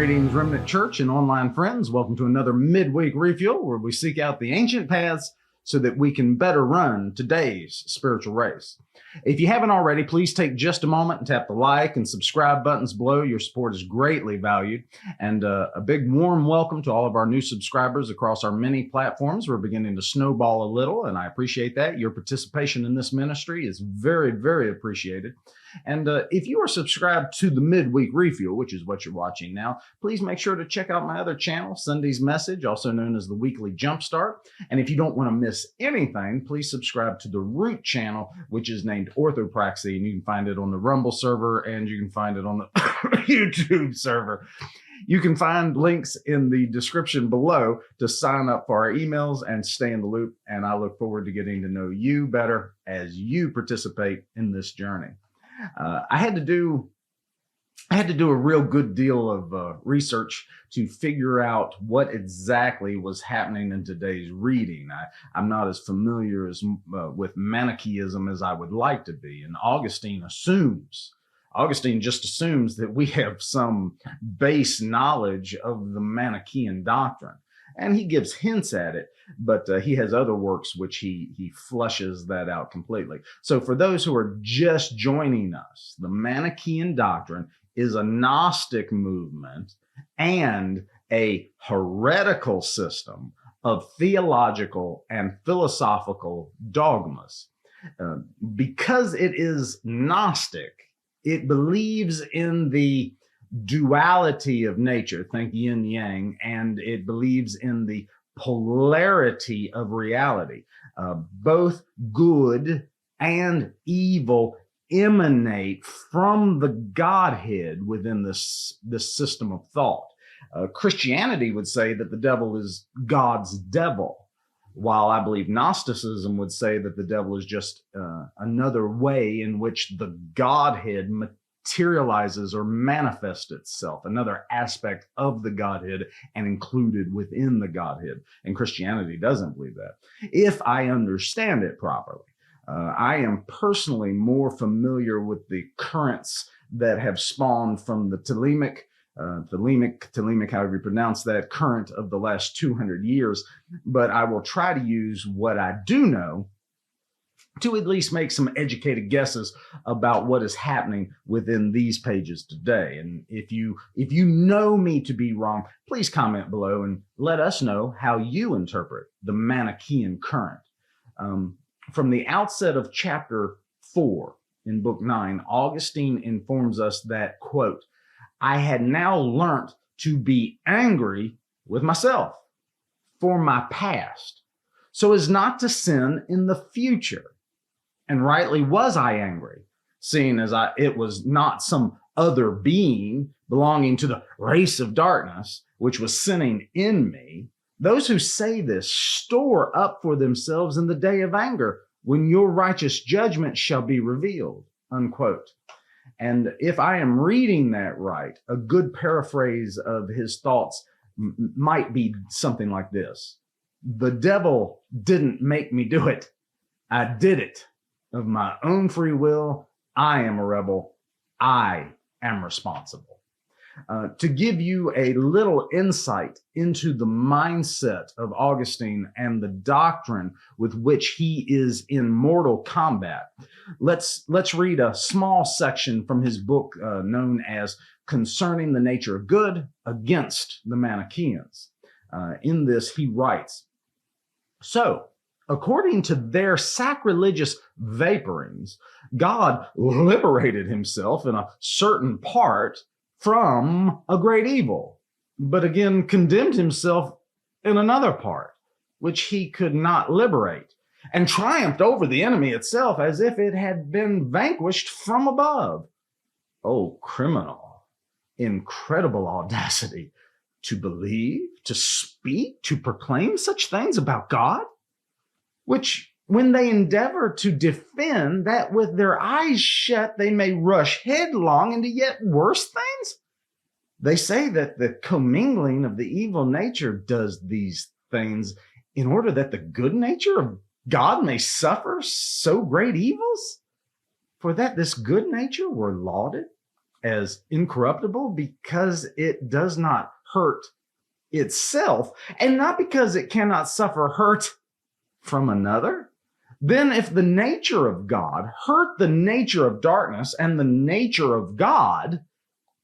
Greetings, Remnant Church and online friends. Welcome to another Midweek Refuel, where we seek out the ancient paths so that we can better run today's spiritual race. If you haven't already, please take just a moment and tap the like and subscribe buttons below. Your support is greatly valued. And a big warm welcome to all of our new subscribers across our many platforms. We're beginning to snowball a little, and I appreciate that. Your participation in this ministry is very, very appreciated. And if you are subscribed to the Midweek Refuel, which is what you're watching now, please make sure to check out my other channel, Sunday's Message, also known as the Weekly Jumpstart. And if you don't want to miss anything, please subscribe to the Root channel, which is named Orthopraxy, and you can find it on the Rumble server and you can find it on the YouTube server. You can find links in the description below to sign up for our emails and stay in the loop. And I look forward to getting to know you better as you participate in this journey. I had to do a real good deal of research to figure out what exactly was happening in today's reading. I'm not as familiar with Manichaeism as I would like to be, and Augustine just assumes that we have some base knowledge of the Manichaean doctrine. And he gives hints at it, but he has other works which he flushes that out completely. So for those who are just joining us, the Manichaean doctrine is a Gnostic movement and a heretical system of theological and philosophical dogmas. Because it is Gnostic, it believes in the duality of nature, think yin yang, and it believes in the polarity of reality. Both good and evil emanate from the Godhead within this system of thought. Christianity would say that the devil is God's devil, while I believe Gnosticism would say that the devil is just another way in which the Godhead materializes or manifests itself, another aspect of the Godhead and included within the Godhead. And Christianity doesn't believe that, if I understand it properly. I am personally more familiar with the currents that have spawned from the Thelemic, however you pronounce that, current of the last 200 years. But I will try to use what I do know to at least make some educated guesses about what is happening within these pages today. And if you know me to be wrong, please comment below and let us know how you interpret the Manichaean current. From the outset of chapter 4 in book 9, Augustine informs us that, quote, "I had now learnt to be angry with myself for my past, so as not to sin in the future. And rightly was I angry, seeing as it was not some other being belonging to the race of darkness, which was sinning in me. Those who say this store up for themselves in the day of anger, when your righteous judgment shall be revealed," unquote. And if I am reading that right, a good paraphrase of his thoughts might be something like this: "The devil didn't make me do it. I did it. Of my own free will, I am a rebel. I am responsible." To give you a little insight into the mindset of Augustine and the doctrine with which he is in mortal combat, let's read a small section from his book known as Concerning the Nature of Good Against the Manichaeans. In this, he writes, "So, according to their sacrilegious vaporings, God liberated himself in a certain part from a great evil, but again condemned himself in another part, which he could not liberate, and triumphed over the enemy itself as if it had been vanquished from above." Oh, criminal, incredible audacity to believe, to speak, to proclaim such things about God, which when they endeavor to defend, that with their eyes shut they may rush headlong into yet worse things. They say that the commingling of the evil nature does these things in order that the good nature of God may suffer so great evils, for that this good nature were lauded as incorruptible because it does not hurt itself, and not because it cannot suffer hurt from another, then if the nature of God hurt the nature of darkness and the nature of God,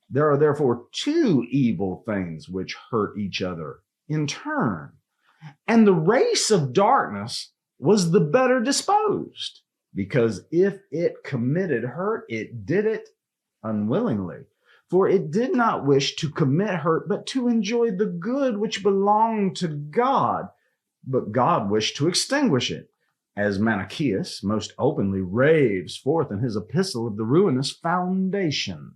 there are therefore two evil things which hurt each other in turn. And the race of darkness was the better disposed, because if it committed hurt, it did it unwillingly. For it did not wish to commit hurt, but to enjoy the good which belonged to God. But God wished to extinguish it, as Manichaeus most openly raves forth in his epistle of the ruinous foundation.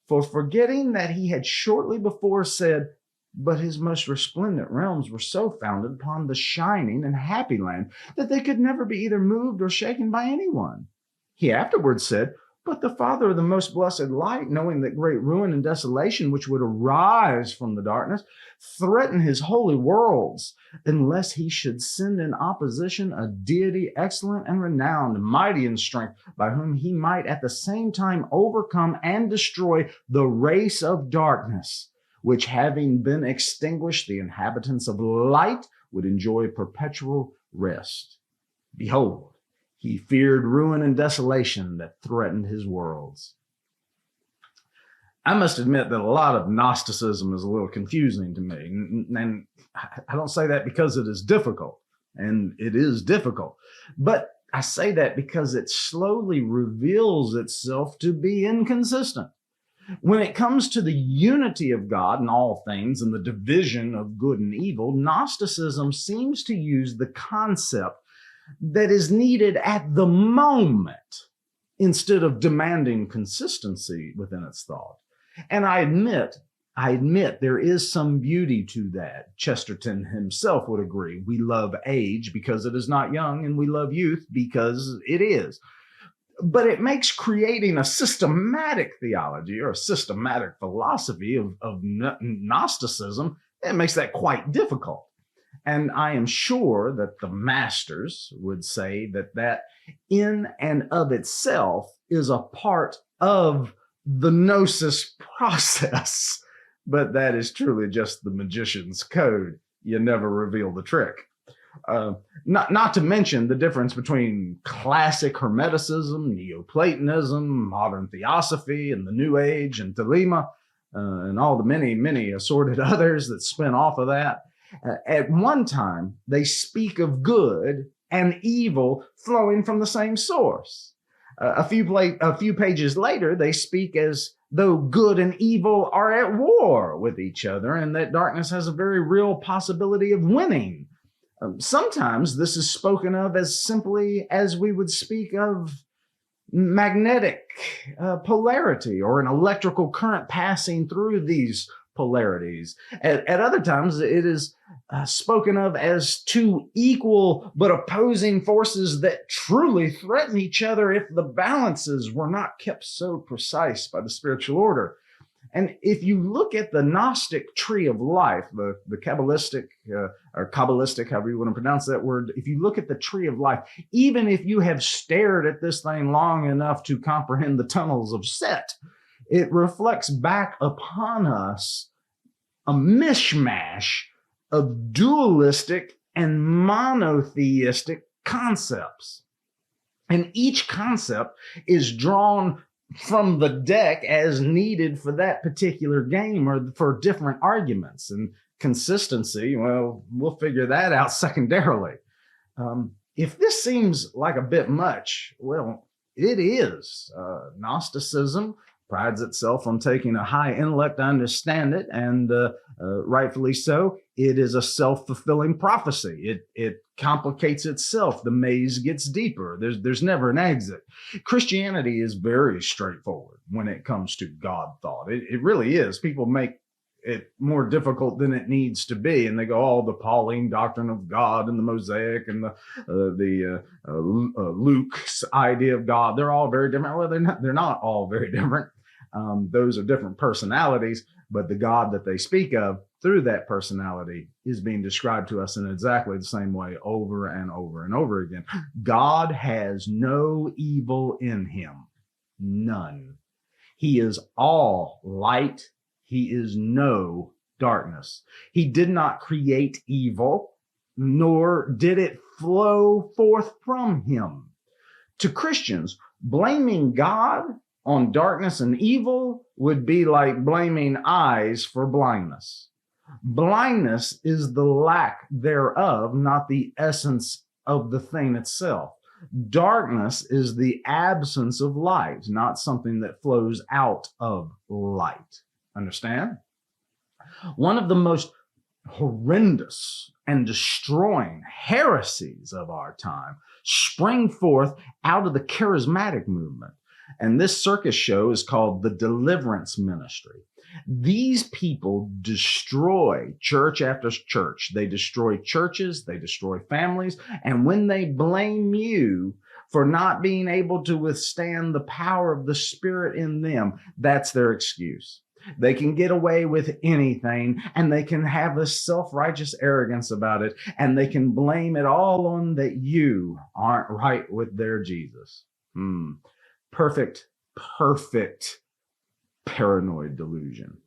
For forgetting that he had shortly before said, but his most resplendent realms were so founded upon the shining and happy land that they could never be either moved or shaken by anyone. He afterwards said, but the Father of the most blessed light, knowing that great ruin and desolation which would arise from the darkness, threaten his holy worlds, unless he should send in opposition a deity excellent and renowned, mighty in strength, by whom he might at the same time overcome and destroy the race of darkness, which having been extinguished, the inhabitants of light would enjoy perpetual rest. Behold, he feared ruin and desolation that threatened his worlds. I must admit that a lot of Gnosticism is a little confusing to me. And I don't say that because it is difficult, and it is difficult. But I say that because it slowly reveals itself to be inconsistent. When it comes to the unity of God in all things and the division of good and evil, Gnosticism seems to use the concept that is needed at the moment instead of demanding consistency within its thought. And I admit there is some beauty to that. Chesterton himself would agree. We love age because it is not young, and we love youth because it is. But it makes creating a systematic theology or a systematic philosophy of Gnosticism, it makes that quite difficult. And I am sure that the masters would say that that in and of itself is a part of the gnosis process. But that is truly just the magician's code. You never reveal the trick. Not to mention the difference between classic Hermeticism, Neoplatonism, modern Theosophy, and the New Age, and Thelema, and all the many assorted others that spin off of that. At one time, they speak of good and evil flowing from the same source. A few pages later, they speak as though good and evil are at war with each other, and that darkness has a very real possibility of winning. Sometimes this is spoken of as simply as we would speak of magnetic polarity or an electrical current passing through these polarities. At other times, it is spoken of as two equal but opposing forces that truly threaten each other if the balances were not kept so precise by the spiritual order. And if you look at the Gnostic tree of life, the Kabbalistic or Kabbalistic, however you want to pronounce that word, if you look at the tree of life, even if you have stared at this thing long enough to comprehend the tunnels of Set, it reflects back upon us a mishmash of dualistic and monotheistic concepts. And each concept is drawn from the deck as needed for that particular game or for different arguments. And consistency, well, we'll figure that out secondarily. If this seems like a bit much, well, it is. Gnosticism prides itself on taking a high intellect to understand it, and rightfully so. It is a self-fulfilling prophecy. It complicates itself. The maze gets deeper. There's never an exit. Christianity is very straightforward when it comes to God thought. It really is. People make it more difficult than it needs to be, and they go, "Oh, the Pauline doctrine of God and the Mosaic and the Luke's idea of God. They're all very different." Well, they're not all very different. Those are different personalities, but the God that they speak of through that personality is being described to us in exactly the same way over and over and over again. God has no evil in him, none. He is all light. He is no darkness. He did not create evil, nor did it flow forth from him. To Christians, blaming God on darkness and evil would be like blaming eyes for blindness. Blindness is the lack thereof, not the essence of the thing itself. Darkness is the absence of light, not something that flows out of light. Understand? One of the most horrendous and destroying heresies of our time sprang forth out of the charismatic movement. And this circus show is called the Deliverance Ministry. These people destroy church after church. They destroy churches, they destroy families, and when they blame you for not being able to withstand the power of the Spirit in them, that's their excuse. They can get away with anything, and they can have a self-righteous arrogance about it, and they can blame it all on that you aren't right with their Jesus. Perfect paranoid delusion.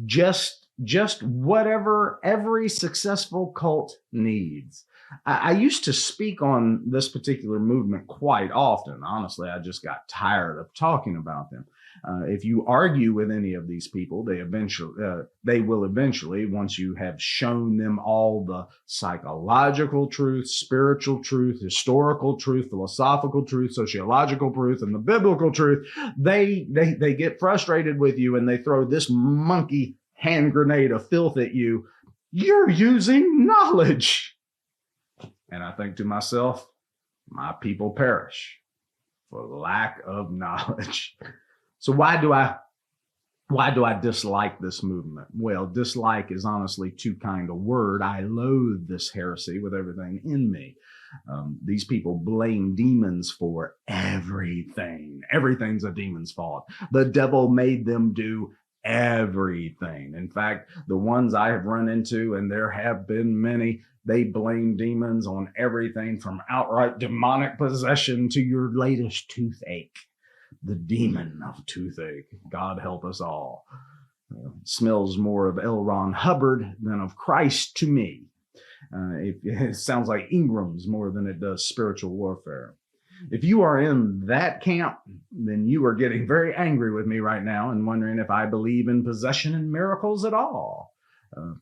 Just whatever every successful cult needs. I used to speak on this particular movement quite often. Honestly, I just got tired of talking about them. If you argue with any of these people, they will eventually, once you have shown them all the psychological truth, spiritual truth, historical truth, philosophical truth, sociological truth, and the biblical truth, they get frustrated with you and they throw this monkey hand grenade of filth at you. You're using knowledge. And I think to myself, my people perish for lack of knowledge. So why do I dislike this movement? Well, dislike is honestly too kind a word. I loathe this heresy with everything in me. These people blame demons for everything. Everything's a demon's fault. The devil made them do everything. In fact, the ones I have run into, and there have been many, they blame demons on everything from outright demonic possession to your latest toothache. The demon of toothache. God help us all. Smells more of L. Ron Hubbard than of Christ to me. It sounds like Ingram's more than it does spiritual warfare. If you are in that camp, then you are getting very angry with me right now and wondering if I believe in possession and miracles at all.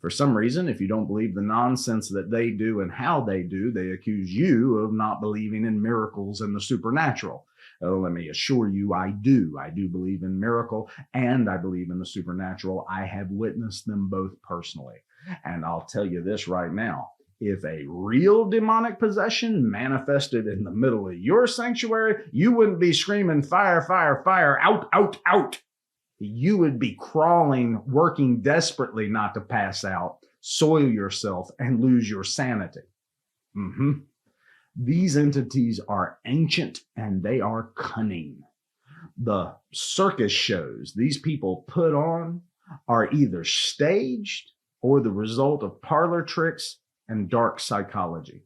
For some reason, if you don't believe the nonsense that they do and how they do, they accuse you of not believing in miracles and the supernatural. Let me assure you, I do. I do believe in miracle and I believe in the supernatural. I have witnessed them both personally. And I'll tell you this right now. If a real demonic possession manifested in the middle of your sanctuary, you wouldn't be screaming, fire, fire, fire, out, out, out. You would be crawling, working desperately not to pass out, soil yourself, and lose your sanity. These entities are ancient and they are cunning. The circus shows these people put on are either staged or the result of parlor tricks and dark psychology.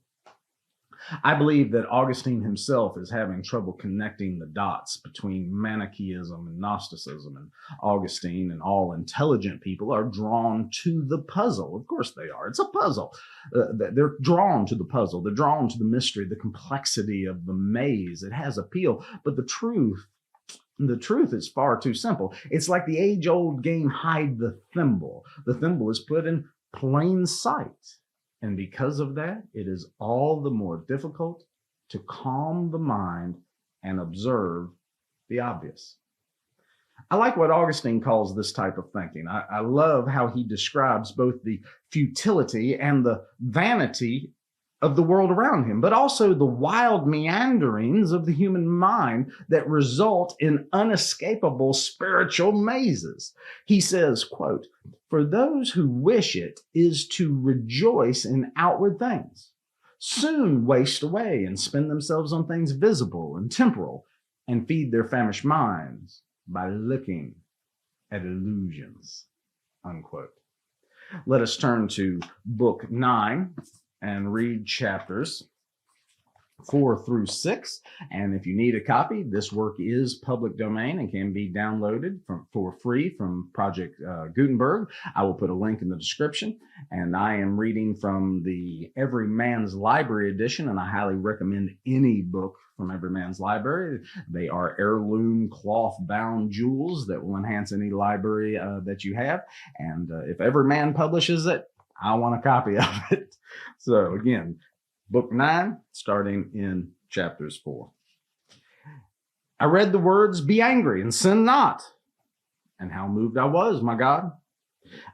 I believe that Augustine himself is having trouble connecting the dots between Manichaeism and Gnosticism, and Augustine and all intelligent people are drawn to the puzzle. Of course they are. It's a puzzle. They're drawn to the puzzle. They're drawn to the mystery, the complexity of the maze. It has appeal, but the truth is far too simple. It's like the age-old game, hide the thimble. The thimble is put in plain sight. And because of that, it is all the more difficult to calm the mind and observe the obvious. I like what Augustine calls this type of thinking. I love how he describes both the futility and the vanity of the world around him, but also the wild meanderings of the human mind that result in unescapable spiritual mazes. He says, quote, "For those who wish it is to rejoice in outward things, soon waste away and spend themselves on things visible and temporal, and feed their famished minds by looking at illusions." Unquote. Let us turn to Book 9 and read chapters 4-6. And if you need a copy, this work is public domain and can be downloaded for free from Project Gutenberg. I will put a link in the description. And I am reading from the Every Man's Library edition, and I highly recommend any book from Every Man's Library. They are heirloom cloth-bound jewels that will enhance any library that you have. And if Every Man publishes it, I want a copy of it. So again, Book 9, starting in chapters 4. I read the words, "Be angry and sin not." And how moved I was, my God.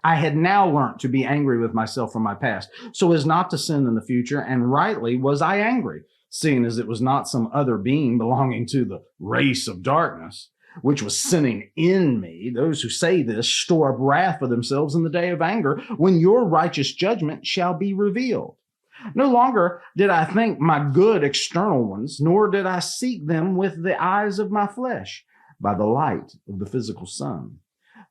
I had now learnt to be angry with myself for my past, so as not to sin in the future, and rightly was I angry, seeing as it was not some other being belonging to the race of darkness, which was sinning in me. Those who say this store up wrath for themselves in the day of anger, when your righteous judgment shall be revealed. No longer did I think my good external ones, nor did I seek them with the eyes of my flesh, by the light of the physical sun.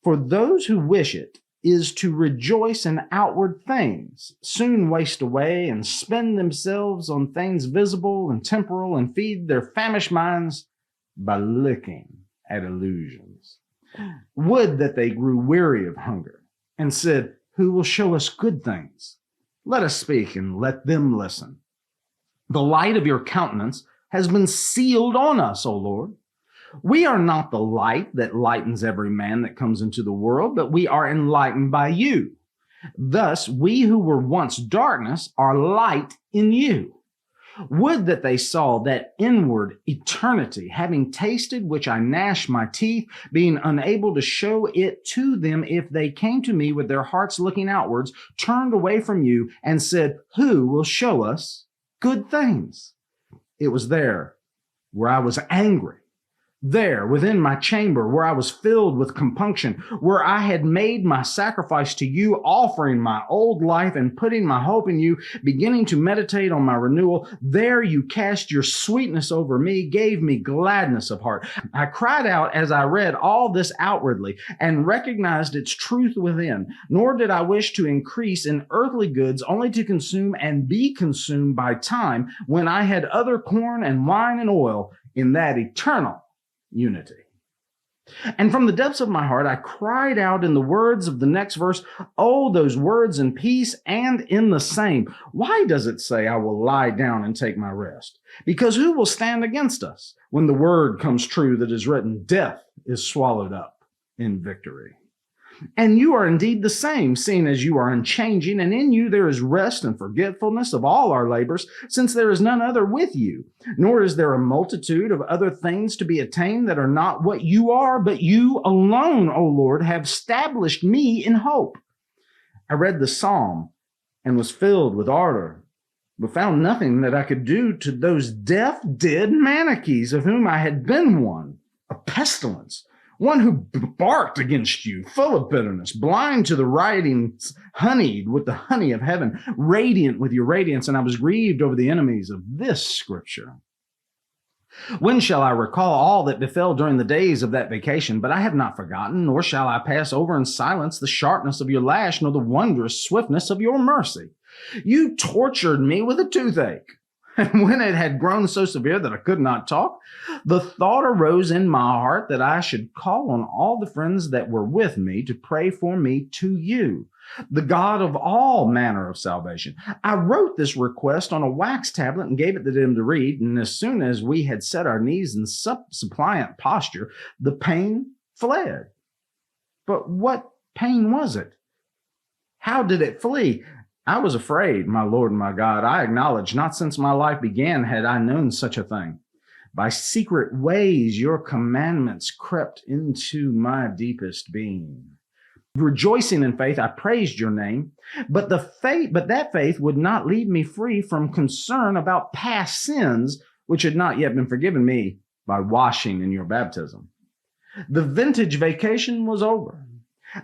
For those who wish it is to rejoice in outward things, soon waste away and spend themselves on things visible and temporal, and feed their famished minds by looking at illusions. Would that they grew weary of hunger, and said, "Who will show us good things? Let us speak, and let them listen." The light of your countenance has been sealed on us, O Lord. We are not the light that lightens every man that comes into the world, but we are enlightened by you. Thus, we who were once darkness are light in you. Would that they saw that inward eternity, having tasted which I gnash my teeth, being unable to show it to them if they came to me with their hearts looking outwards, turned away from you, and said, "Who will show us good things?" It was there where I was angry, there within my chamber where I was filled with compunction, where I had made my sacrifice to you, offering my old life and putting my hope in you, beginning to meditate on my renewal. There you cast your sweetness over me, gave me gladness of heart. I cried out as I read all this outwardly and recognized its truth within, nor did I wish to increase in earthly goods, only to consume and be consumed by time, when I had other corn and wine and oil in that eternal unity. And from the depths of my heart, I cried out in the words of the next verse, "Oh, those words in peace and in the same. Why does it say, I will lie down and take my rest? Because who will stand against us when the word comes true that is written, death is swallowed up in victory? And you are indeed the same, seeing as you are unchanging, and in you there is rest and forgetfulness of all our labors, since there is none other with you. Nor is there a multitude of other things to be attained that are not what you are, but you alone, O Lord, have established me in hope." I read the psalm and was filled with ardor, but found nothing that I could do to those deaf, dead Manichaeis, of whom I had been one, a pestilence, one who barked against you, full of bitterness, blind to the writings, honeyed with the honey of heaven, radiant with your radiance, and I was grieved over the enemies of this scripture. When shall I recall all that befell during the days of that vacation? But I have not forgotten, nor shall I pass over in silence the sharpness of your lash, nor the wondrous swiftness of your mercy. You tortured me with a toothache. And when it had grown so severe that I could not talk, the thought arose in my heart that I should call on all the friends that were with me to pray for me to you, the God of all manner of salvation. I wrote this request on a wax tablet and gave it to them to read, and as soon as we had set our knees in suppliant posture, the pain fled. But what pain was it? How did it flee? I was afraid, my Lord and my God. I acknowledge, not since my life began had I known such a thing. By secret ways your commandments crept into my deepest being. Rejoicing in faith, I praised your name, but that faith would not leave me free from concern about past sins, which had not yet been forgiven me by washing in your baptism. The vintage vacation was over.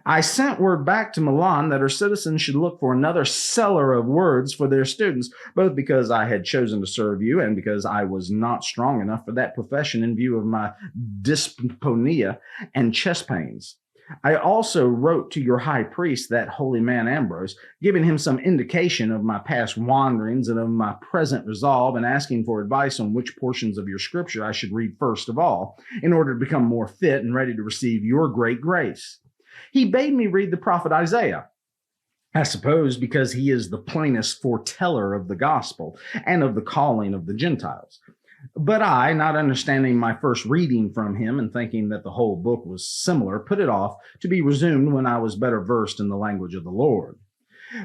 I sent word back to Milan that her citizens should look for another seller of words for their students, both because I had chosen to serve you and because I was not strong enough for that profession in view of my dyspnea and chest pains. I also wrote to your high priest, that holy man Ambrose, giving him some indication of my past wanderings and of my present resolve, and asking for advice on which portions of your scripture I should read first of all, in order to become more fit and ready to receive your great grace. He bade me read the prophet Isaiah, I suppose because he is the plainest foreteller of the gospel and of the calling of the Gentiles. But I, not understanding my first reading from him and thinking that the whole book was similar, put it off to be resumed when I was better versed in the language of the Lord.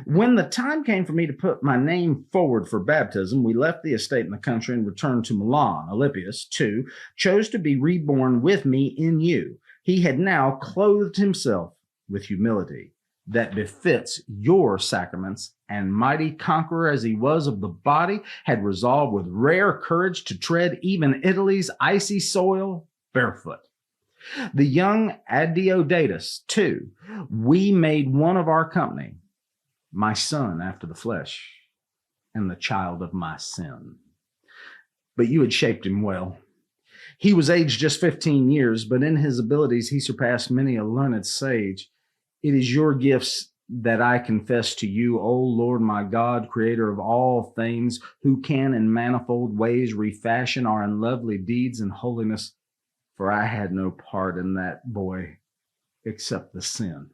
When the time came for me to put my name forward for baptism, we left the estate in the country and returned to Milan. Alypius, too, chose to be reborn with me in you. He had now clothed himself with humility that befits your sacraments, and mighty conqueror as he was of the body, had resolved with rare courage to tread even Italy's icy soil barefoot. The young Adeodatus, too, we made one of our company, my son after the flesh, and the child of my sin. But you had shaped him well. He was aged just 15 years, but in his abilities he surpassed many a learned sage. It is your gifts that I confess to you, O Lord my God, creator of all things, who can in manifold ways refashion our unlovely deeds in holiness, for I had no part in that boy except the sin.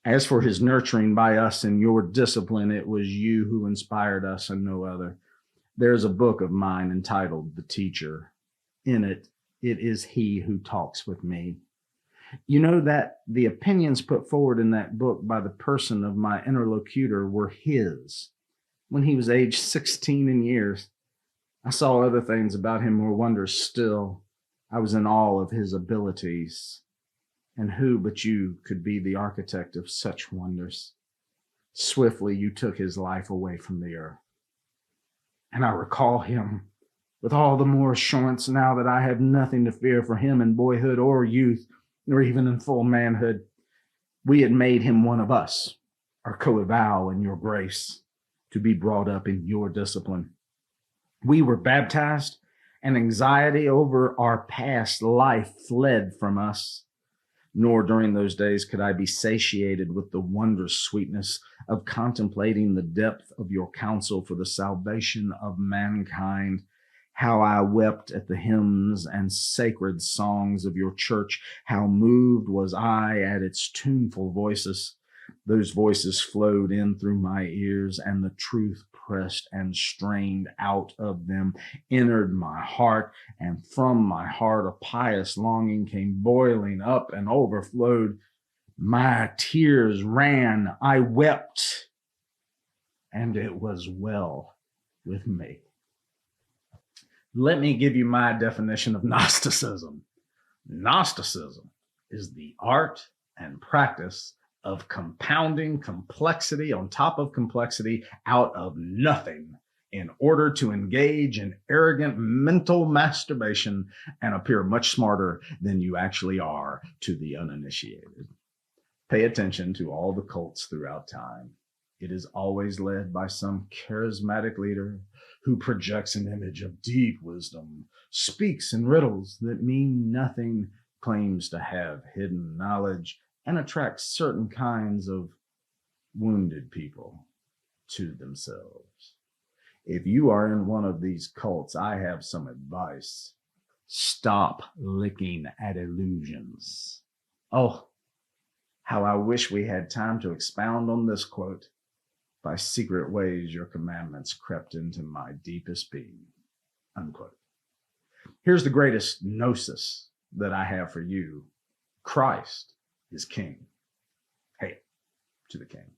As for his nurturing by us in your discipline, it was you who inspired us and no other. There is a book of mine entitled The Teacher. In it, it is he who talks with me. You know that the opinions put forward in that book by the person of my interlocutor were his. When he was aged 16 in years, I saw other things about him more wondrous still. I was in awe of his abilities. And who but you could be the architect of such wonders? Swiftly you took his life away from the earth. And I recall him with all the more assurance now that I have nothing to fear for him in boyhood or youth, nor even in full manhood. We had made him one of us, our co-eval in your grace, to be brought up in your discipline. We were baptized, and anxiety over our past life fled from us. Nor during those days could I be satiated with the wondrous sweetness of contemplating the depth of your counsel for the salvation of mankind. How I wept at the hymns and sacred songs of your church. How moved was I at its tuneful voices. Those voices flowed in through my ears, and the truth pressed and strained out of them, entered my heart, and from my heart a pious longing came boiling up and overflowed. My tears ran, I wept, and it was well with me. Let me give you my definition of Gnosticism. Gnosticism is the art and practice of compounding complexity on top of complexity out of nothing in order to engage in arrogant mental masturbation and appear much smarter than you actually are to the uninitiated. Pay attention to all the cults throughout time. It is always led by some charismatic leader who projects an image of deep wisdom, speaks in riddles that mean nothing, claims to have hidden knowledge, and attracts certain kinds of wounded people to themselves. If you are in one of these cults, I have some advice. Stop licking at illusions. Oh, how I wish we had time to expound on this quote. By secret ways your commandments crept into my deepest being. Unquote. Here's the greatest gnosis that I have for you. Christ is King. Hail to the King.